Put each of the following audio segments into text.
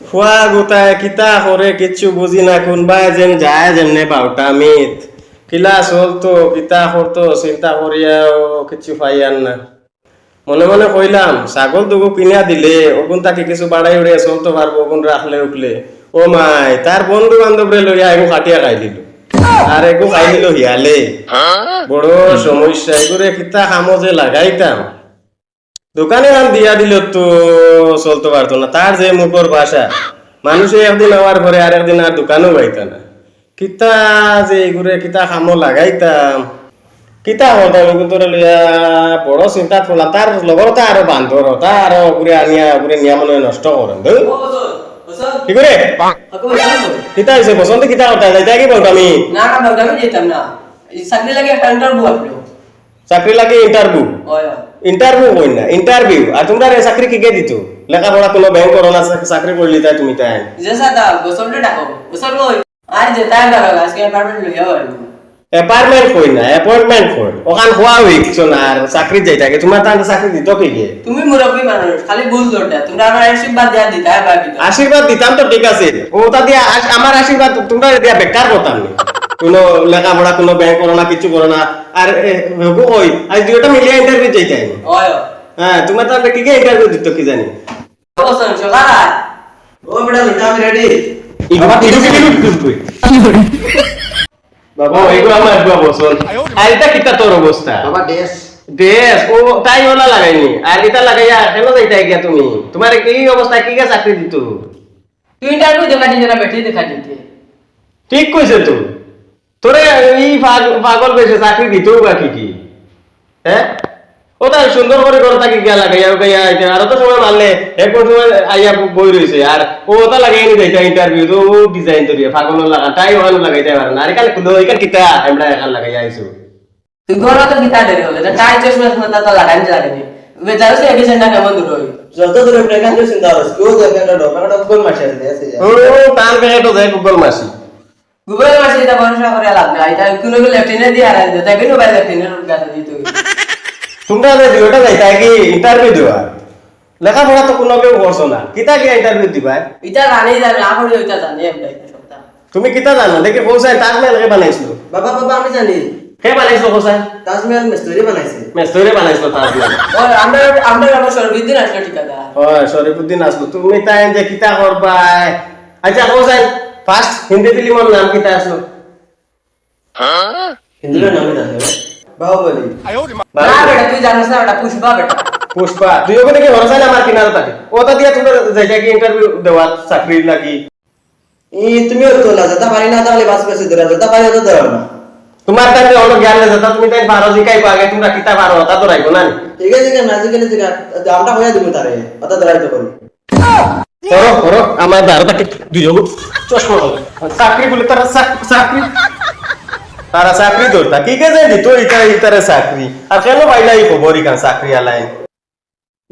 ফুয়া গোটায় কিতা করে কিচ্ছু বুঝি না কোনবাই যেন যায় যেমনে বাউটা মিত ক্লাস হলতো কিতা করতো চিন্তা করিয়াও কিছু পাইয়ান না মনে মনে কইলাম ছাগল দুগু কিনা দিলে ওগুন তাকে কিছু বাড়াই উড়িয়ে চলতে পারবো ওগুন রাখলে উঠলে ও মাই তার বন্ধু বান্ধবরে লইয়া এগু কাটিয়া খাই দিল আর এগু খাই দিল হিয়ালে বড় সমস্যা এগুরে কিতা কামো যে লাগাইতাম দোকানে আম দিয়া দিল তো চলতে পারতো না তার যে মুখর ভাষা মানুষে একদিন আমার ঘরে আর একদিন আর দোকানও পাইতা না কিতা যে এগুরে কিতা কামো লাগাইতাম কিতা হতো তোর লিয়া বড় চিন্তা ফলা তার লগতে আরো বান্ধর তা আরো ঘুরে আনিয়া ঘুরে নিয়া মানে নষ্ট করেন কি করে কিতা হয়েছে বসন্ত কিতা কথা যাইতা কি বলতো আমি না না বাবা আমি যেতাম না চাকরি লাগে একটা ইন্টারভিউ আপলো চাকরি লাগে ইন্টারভিউ ইন্টারভিউ কই না ইন্টারভিউ আর তোমরা রে চাকরি কি কে দিত লেখাপড়া কোনো ব্যাংক করো না চাকরি করলি তাই তুমি তাই যে সাদা বসন্তে ডাকো বসর কই আর যেতা ডাকো আজকে অ্যাপার্টমেন্ট লইয়া হইল অ্যাপার্টমেন্ট কই না অ্যাপয়েন্টমেন্ট কই ওখান হওয়া হইছ না আর চাকরি যাইতা কি তোমার তাহলে চাকরি দিত কি গে তুমি মুরব্বী মানুষ খালি ভুল ধরতা তোমরা আমার আশীর্বাদ দিয়া দিতা বাকি আশীর্বাদ দিতাম তো ঠিক আছে ওটা দিয়া আমার আশীর্বাদ তোমরা দিয়া বেকার করতাম না কোনো লেখাপড়া কোনো ব্যাংক করো না কিছু করো না আর হবো কই আজ দুইটা মিলিয়ে ইন্টারভিউ যাইতাই ওয় হ্যাঁ তোমার তাহলে কি গে ইন্টারভিউ দিত কি জানি বসন সকাল ও বেটা লুটা আমি রেডি বাবা তিরু কি কই বাবা এগুলো আমার বাবা বসন আর এটা কিটা তোর অবস্থা বাবা ডেস দেশ ও তাই ওলা লাগাইনি আর এটা লাগাইয়া কেন যাইতা গিয়া তুমি তোমার এই অবস্থা কি গে চাকরি দিত তুই ইন্টারভিউ দেখা দিতে না বেটি দেখা দিতে ঠিক কইছে তো তোরে এই পাগল বেশে চাকরি দিতেও বাকি কি হ্যাঁ ওটা সুন্দর করে করে তাকে গিয়া লাগাইয়া গাইয়া আর তো সময় মারলে এক সময় আইয়া বই রইছে আর ও ওটা লাগাই নি যাইতা ইন্টারভিউ তো ও ডিজাইন করিয়া পাগল লাগা তাই ওখানে লাগাইতে পারে না আর কাল কুলো এখান কিতা আমরা এখান লাগাইয়া আইছো তুই ঘর তো দিতা দেরি হলে তাই চশমা সমতা তো লাগাই লাগেনি বেচারা সে এবিসেন্ট না কেমন দূর হই যত দূরে প্রেগান যে চিন্তা হচ্ছে কেউ দেখে না ডকাটা কোন মাসে আছে ও তার বেগে তো যাই গুগল মাসি গুগল মাসে এটা ভরসা করে লাভ নাই এটা কোনো লেফটেনে দিয়ে আর দেতা কেন বাইরে লেফটেনের গাছে দিত তোমরা যে দুইটা যাইতা কি ইন্টারভিউ দিবা লেখাপড়া তো কোনো কেউ করছো না কিতা কি ইন্টারভিউ দিবা এটা জানি জানি আখরি ওইটা জানি আমরা সবটা তুমি কিতা জানো দেখি কোসাই তাজমহল কে বানাইছিল বাবা বাবা আমি জানি কে বানাইছো কোসাই তাজমহল মিস্ত্রি বানাইছে মেস্তরে বানাইছো তাজমহল ও আমরা আমরা অবশ্য বিদ্যুৎ আসলে ঠিকাদার হয় শরীফুদ্দিন আসলো তুমি তাই যে কিতা করবা আচ্ছা কোসাই ফার্স্ট হিন্দি ফিল্মের নাম কিতা আসলো হিন্দুর নামে জানে বাহুবলী না বেটা তুই জানিস না বেটা পুষ্পা বেটা পুষ্পা তুই ওখানে কি ভরসা না আমার কিনারে থাকে ওটা দিয়া তোমরা যাইতা কি ইন্টারভিউ দেওয়া চাকরি লাগি তুমিও তো যেতে পারি না তাহলে বাস বেশি দূরে যেতে পারি তো ধরো না তোমার তাই হলো জ্ঞান যেটা তুমি তাই বারো জিকাই পাগে তোমরা কিতা পারো তা তো রাখবো না ঠিক আছে ঠিক আছে নাজিকে নিতে আমরা হয়ে দিব তারে অত ধরাইতে করো করো করো আমার বারো তাকে দুইজন চশমা হবে চাকরি বলে তারা চাকরি তারা চাকরি ধরতা কি কে জানি তো ইতারে ইতারে চাকরি আর কেন পাইলা এই খবরই কান চাকরি আলাই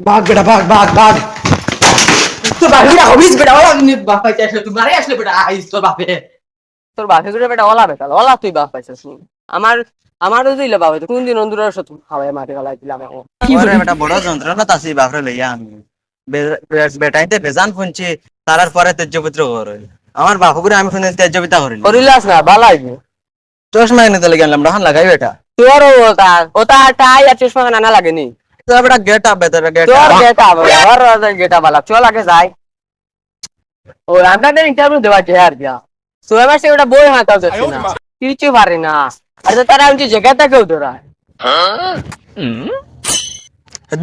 ভাগ বেটা ভাগ ভাগ ভাগ তো বাকিরা হবিস বেটা ওলা নি বাপ পাইছে আসলে তুই মারে আসলে বেটা আইস তোর বাপে করে বেটা ওলা বেটা ওলা তুই বাপ পাইছিস নি আমারও দিলে বাপ কোন দিন অন্দুরের সাথে খাওয়ায় মারি গলাই দিলাম এখন ওরে বেটা বড় যন্ত্রণা তাসি বাপরে লইয়া আমি বেটাইতে বেজান শুনছি তারার পরে তেজ্যপুত্র ঘর হইল আমার বাপুরে আমি শুনে তেজ্যপিতা করিল করিলাস না বালাই চশমা এনে দিলে গেলাম রাহান লাগাই বেটা তোর ওটা টাই আর চশমা না লাগেনি তো বেটা গেট আপ বেটা গেট তোর আপ গেটা আর গেটা বালা চল আগে যাই ও আমরা ইন্টারভিউ দেওয়া যায় আর যা সোয়া মাসে ওটা বই হাতাও যাচ্ছে না কিছু পারি না আর তারা আমি জায়গাটা কেউ ধরা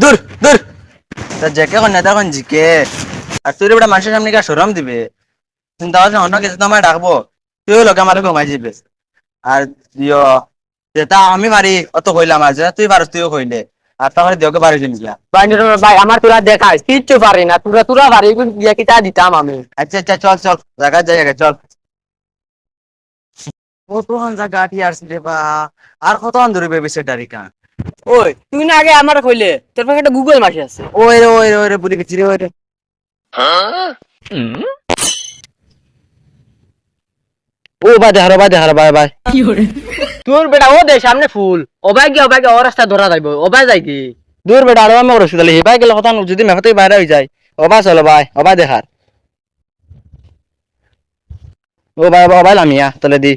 দূর দূর তা জেকে কোন নেতা কোন জিকে আর তুই বেটা মানুষের সামনে কা শরম দিবে চিন্তা করছ অন্য কিছু তো আমায় ডাকবো তুইও লোকে আমার ঘুমাই যাবে আর দিও যেটা আমি পারি অত কইলাম আজ তুই পারস তুইও কইলে আর তাহলে দেওকে পারিস নিলা ভাই আমার তোরা দেখাস কিচ্ছু পারি না তোরা পারি গিয়া কিতা দিতাম আমি আচ্ছা আচ্ছা চল চল জায়গা জায়গা চল কতক্ষণ জায়গা আটি আসছি রে বা আর কতক্ষণ ধরে বেবিসে ডারিকা ওই তুই না আগে আমার কইলে তোর পাশে একটা গুগল মাসি আছে ওই রে ওই রে ওই রে বুড়ি গেছি রে ওই রে ও বাদে হারো বাই বাই তোর বেটা ও দে সামনে ফুল ওবাই গিয়ে ও রাস্তা ধরা যাইব ওবাই যাই কি দূর বেটা আরো আমি রসি তাহলে হেবাই গেলে কথা যদি মেফাতে বাইরে হয়ে যায় ওবা চলো বাই ওবা দেখার ও ভাই ভাই লামিয়া তলে দি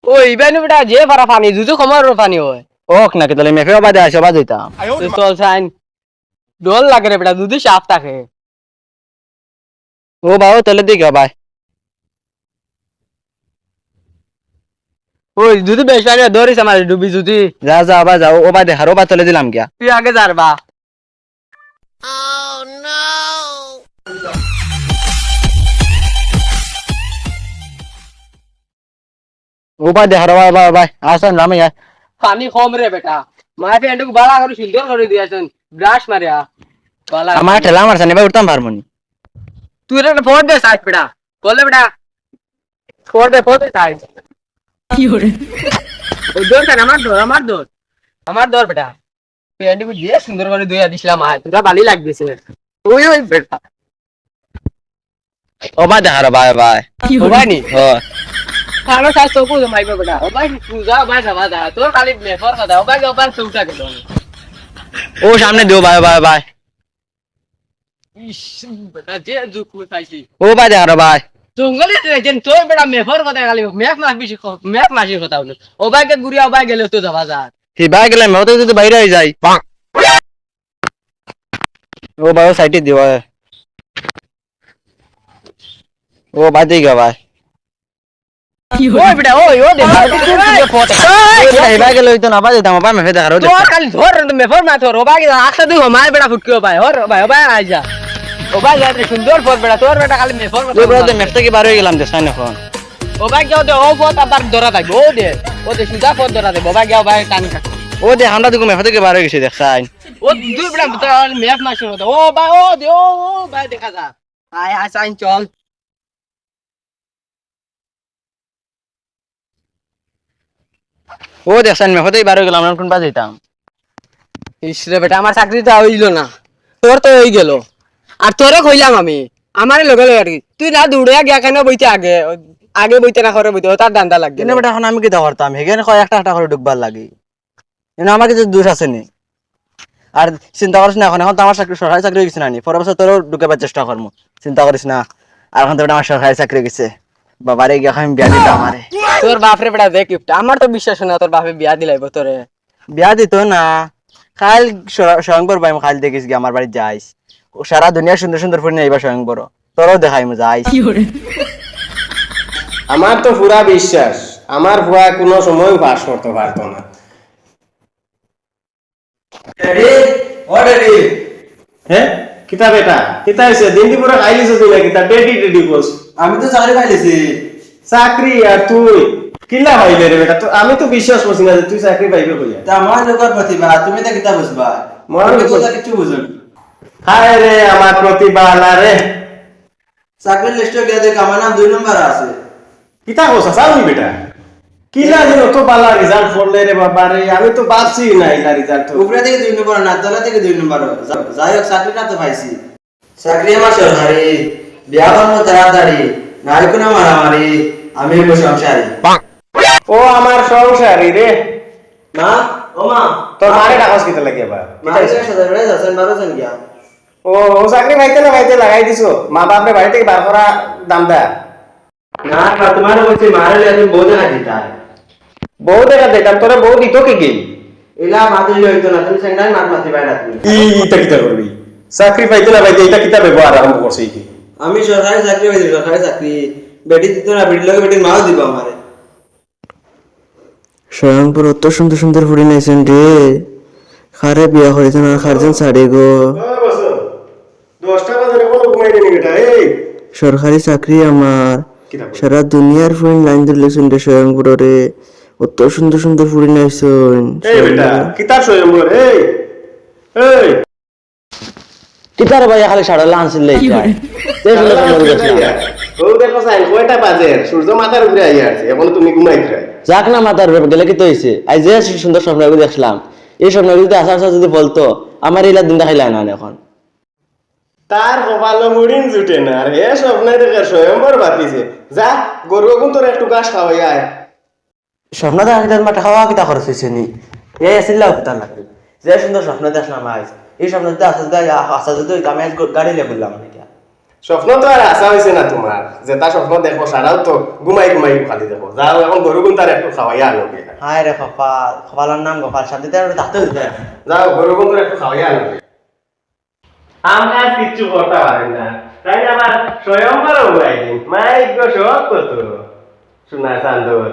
ও ইবানি বেটা যে পারা পানি দুটো কমার পানি হয় ওক নাকি তলে মেফে বাদে আইসো বাদ হইতাম তো চল সাইন ডল লাগে রে বেটা দুধে সাফ থাকে ও বাবু তলে দি গো ভাই ওই দুধে বেশ পানি ধরিস আমার ডুবি যদি যা যা বা যাও ও ভাই দেখারো বা তলে দিলাম গিয়া তুই আগে যার বা ও ভাই দেখারো ভাই ভাই ভাই আসেন নামে আয় পানি কম রে বেটা মাই ফ্রেন্ডকে বালা করে সুন্দর করে দিয়েছেন ব্রাশ মারিয়া বালা আমার ঠেলা মারছে না ভাই উঠতাম পারমনি তুই রে ফোন দে সাইড বেটা বলে বেটা ফোন দে সাইড কি হরে ওই দৌড় কেন আমার দৌড় বেটা ফ্রেন্ডকে দিয়ে সুন্দর করে দুইয়া দিছিলাম আয় তোরা ভালোই লাগতেছে ওই বেটা ও ভাই দেখারো ভাই ভাই ও ভাই নি ও খানো সাইজ তো কোন মাইবে বেটা ও ভাই পূজা ভাই যাবা দা তোর খালি মেফর কথা ও ভাই চৌটা কেন ও সামনে দিও ভাই ভাই ভাই ইস বেটা যে যুগ পাইছি ও ভাই দেখারো ভাই জঙ্গলে যেন তোর বেটা মেফর কথা খালি ম্যাপ মাসির কথা বলো ও ভাইকে গুড়িয়া ও ভাই গেলে তো যাবা যা হি ভাই গেলে মেও তো যদি বাইরে হয়ে যাই ও ভাই সাইডে দিও ও ভাই দেই গো ভাই ওই বেটা ওই ও দে হি ভাই গেলে হইতো না ভাই দিতাম ভাই মেফে দেখারো তোর খালি ধর মেফর না তোর ও ভাই আখা দুই মার বেটা ফুটকিও ভাই ওর ভাই ও ভাই আই যা ও ভাই যা সুন্দর ফোর বেটা তোর বেটা খালি মেফর ও বড় মেফ থেকে বার হয়ে গেলাম দেখাই না এখন ও ভাই কেউ দে ও ফোট আবার ধরা থাকবে ও দে সুজা ফোট ধরা দে ও ভাই কেউ ভাই টানি থাকবে ও দে আমরা দেখো মেফ থেকে বার হয়ে গেছে দেখাই ও দুই বেটা ম্যাপ মাসির কথা ও ভাই ও দে ও ভাই দেখা যা আয় আয় সাইন চল ও দেখছেন মেফ থেকে বার হয়ে গেলাম কোন বাজ যেতাম ইসরে বেটা আমার চাকরিটা হইল না তোর তো হয়ে গেল আর তোরে কইলাম আমি আমারে লগে লগে আর কি তুই না দৌড়িয়া গিয়া কেন বইতে আগে আগে বইতে না করে বইতে ও তার দান্দা লাগবে কিন্তু বেটা এখন আমি কি করতাম হেগেন কয় একটা করে ঢুকবার লাগি কিন্তু আমার কিছু দোষ আছে নি আর চিন্তা করিস না এখন তো আমার চাকরি সরকারি চাকরি গেছে না নি পরের বছর তোরও ঢুকাবার চেষ্টা করবো চিন্তা করিস না আর এখন তো বেটা আমার সরকারি চাকরি গেছে বাবারে গিয়ে আমি বিয়া দিতাম আমারে তোর বাপরে বেটা দেখ গিফট আমার তো বিশ্বাস না তোর বাপে বিয়া দিলাইব তোরে বিয়া দিত না খাল স্বয়ংবর ভাই খাল দেখিস গিয়ে আমার বাড়ি যাইস ও সারা দুনিয়া সুন্দর সুন্দর ফুল নিয়ে এবার স্বয়ংবর তোরও দেখাই মু যাইস আমার তো পুরা বিশ্বাস আমার ভুয়া কোনো সময় বাস করতে পারতো না হ্যাঁ কিতা বেটা কিতা হইছে দিন দি পুরা খাইলিছ তুই না কিতা টেডি কোস আমি তো চাকরি পাইলেছি চাকরি আর তুই কিলা পাইলে রে বেটা তো আমি তো বিশ্বাস করছি না যে তুই চাকরি পাইবে কইয়া তা আমার লোকের প্রতিভা তুমি তো কিতা বুঝবা আমার কথা কিছু বুঝুন হায় রে আমার প্রতিভা না রে চাকরির লিস্টে গিয়ে দেখ আমার নাম 2 নম্বর আছে কিতা কইছা চাউনি বেটা কিলা দিন তো বালা রেজাল্ট করলে রে বাবা রে আমি তো ভাবছি না ইলা রেজাল্ট উপরে থেকে 2 নম্বর না তলা থেকে 2 নম্বর যাই হোক চাকরিটা তো পাইছি চাকরি আমার সরকারি বিয়া করবো তাড়াতাড়ি নাই কোনো মারামারি আমি হইব সংসারী ও আমার সংসারী রে মা ও মা তোর মারে ডাকস কিতা লাগে বা মারে সাথে বেড়ে যাচ্ছেন 12 জন গিয়া ও চাকরি পাইতে না পাইতে লাগাই দিছো মা বাপরে বাড়ি থেকে বার করা দাম দা না তোমার বলছি মারে তুমি বউ দেখা দিতা বউ দেখা দিতাম তোরা বউ দিত কে কি এলা মাতি হইতো না তুমি সেন্ডাই মাত মাতি বাইরা তুমি ইটা কিতা করবি চাকরি পাইতে না পাইতে এটা কিতা ব্যবহার আরম্ভ করছে কি আমি সরকারি চাকরি পাইছি সরকারি চাকরি বেটি দিত না বেটির লগে বেটির মাও দিব আমারে স্বয়ংপুর অত সুন্দর সুন্দর ফুড়ি নাইছেন রে খারে বিয়া করেছেন আর খারছেন সাড়ে গো 10টা বাজে কোনো ঘুমাই দেনি বেটা এই সরকারি চাকরি আমার সারা দুনিয়ার ফুড়ি লাইন ধরলেছেন রে স্বয়ংপুরে অত সুন্দর সুন্দর ফুড়ি নাইছেন এই বেটা কিতা স্বয়ম্বর এই এই কিতার ভাই খালি সাড়া আনছিল ও দেখো সাইন কয়টা বাজে সূর্য মাথার উপরে আইয়া আছে এখন তুমি ঘুমাইতে যাক না মাতার গেলে কি তো হয়েছে আজ যে সুন্দর স্বপ্নগুলো দেখলাম এই স্বপ্নগুলো যদি আসার যদি বলতো আমার এইলা দিন দেখাইলা না এখন তার কপালে মুড়িন জুটে না আর এ স্বপ্নে দেখে স্বয়ম্বর বাতিছে যা গরু গুন তোর একটু ঘাস খাওয়াই আয় স্বপ্ন দেখার মাঠে খাওয়া কিতা খরচ হয়েছে নি এই আসলে কিতা লাগবে যে সুন্দর স্বপ্ন দেখলাম আজ এই স্বপ্নতে আসা যদি আমি আজ গাড়ি লে বললাম নাকি স্বপ্ন তো আর আশা হয়েছে না তোমার, যেটা স্বপ্ন দেখো সারাও তো ঘুমাই ঘুমাই খালি দেখো। যাও এখন গরু গুন তার একটু খাওয়াইয়া আনো গে। হায় রে কপাল, কপালের নাম গোপাল, শান্তিতে আর থাকতে হইতে। যাও গরু গুন একটু খাওয়াইয়া আনো গে। আমরা কিচ্ছু করতে পারি না, তাই আমার স্বয়ংবর উড়াই দিন মাইক গো সব কত শোনা চান্দর।